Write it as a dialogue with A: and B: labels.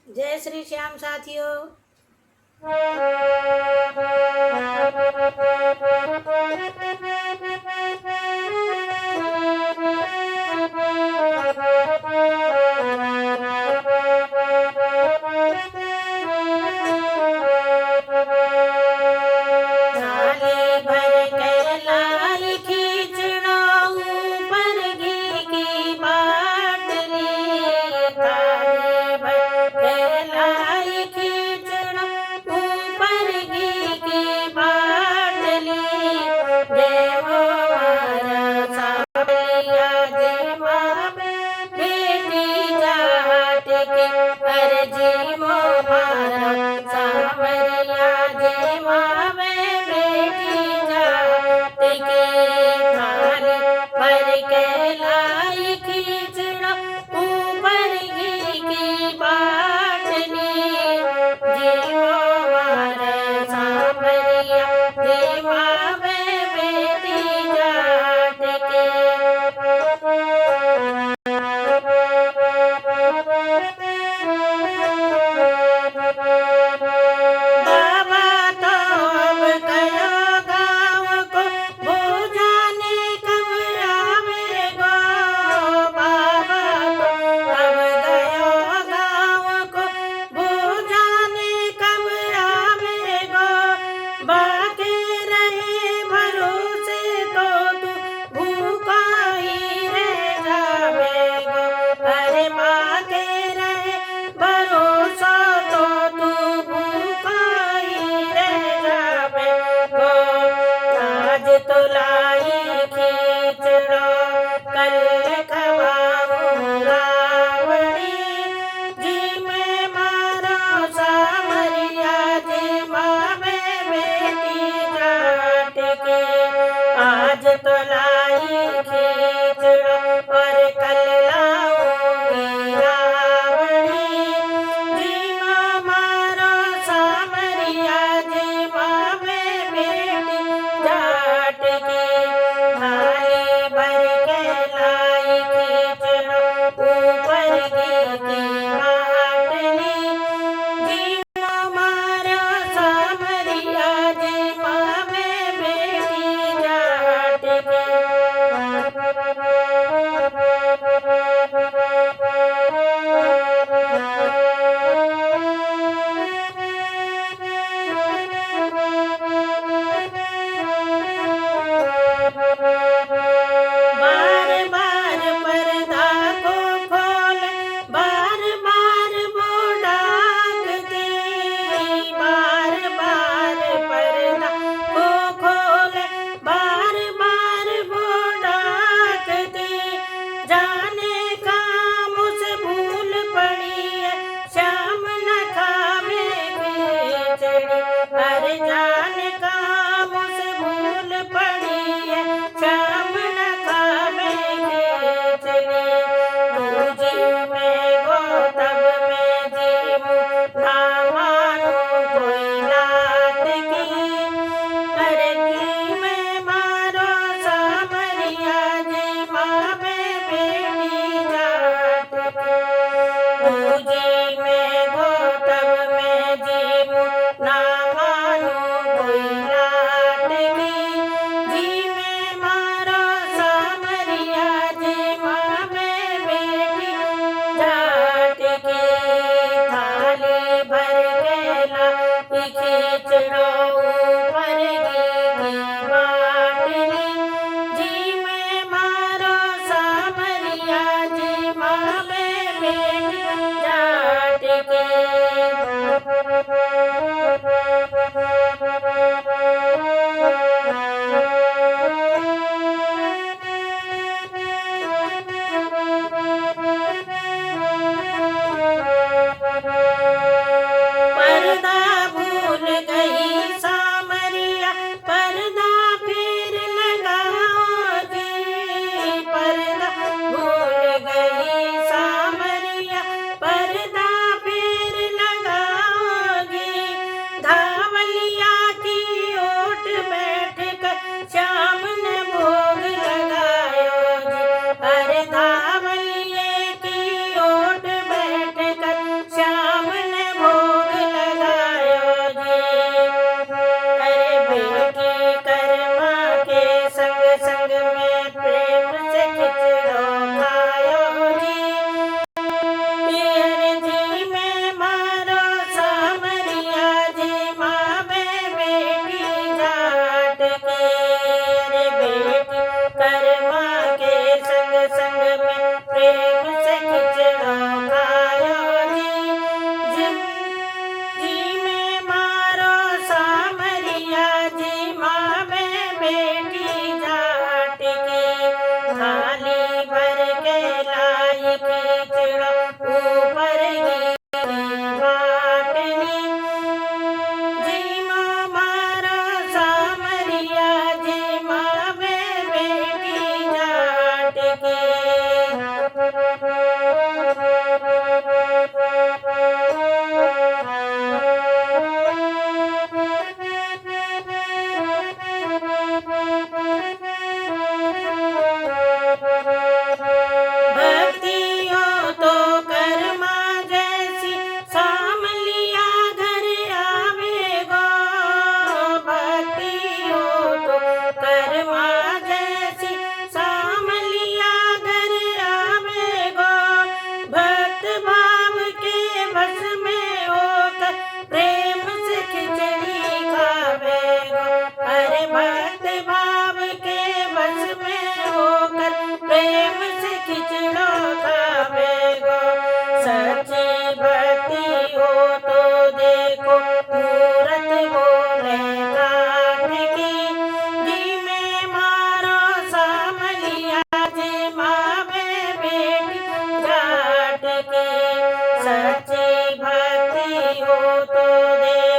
A: जय श्री श्याम साथियों। थाली भर कर लाई खींचड़ो ऊपर घी की बाटली। थाली भर कर लाई खींचड़ो ऊपर घी की बाटली। देवो मारा सावलिया जीवा बेटी जाट के अर्जी मो मारा सावलिया जीवा बेटी जाट के। थाली भर के लाई खींचड़ो ऊपर घी की बाटली। जीवो मारा सावलिया जीवा बेटी जाट के। बाबा तो अब गयो गाँव को बुझाने कब आवेगो। बाबा तो अब गयो गाँव को बुझाने कब आवेगो। बाके रहे भरोसे तो तू भूखा ही रह जावेगो। अरे बाके रहे भरोसा तो तू भूखा ही रह जावेगो। आज तो लाई खींचड़ो कल खवाऊंगा बड़ी। जी में मारो सावरिया जी मावे बेटी जाट के। आज तो लाई खींचड़ो और कल लाऊंगी रावड़ी। जी मारो सावरिया जी मावे बेटी जाट के। थाली भर के लाई खींचड़ो ऊपर घी की बाटली। जी मारो सावरिया जी मावे बेटी जाट के। बार बार पर्दा को खोले बार बार वो डाकती। बार बार पर्दा को खोले बार बार वो डाकती। जाने का मुझे भूल पड़ी है श्याम न खावे खिचड़ी। अरे जाने का मुझे भूल पड़ी है श्याम न खावे खिचड़ी। तुझी में गो तब मैं जीवू ना मानू कोई लात की। अरे की में मारो सावरिया जी मावे बेटी जाट के। तुझी में गो तब मैं जीवू ना मानू कोई लात की। जी में मारो सावरिया जी मावे बेटी जाट के। थाली भर के लाई खींचड़ो ऊपर घी की बाटली। जी में मारो सावरिया जी मावे बेटी जाट के। पर्दा भूल गई सावरिया पर्दा फिर लगाओगी। पर्दा भूल गई सावरिया पर्दा फिर लगाओगी। धावली सच्ची भक्ति हो तो दे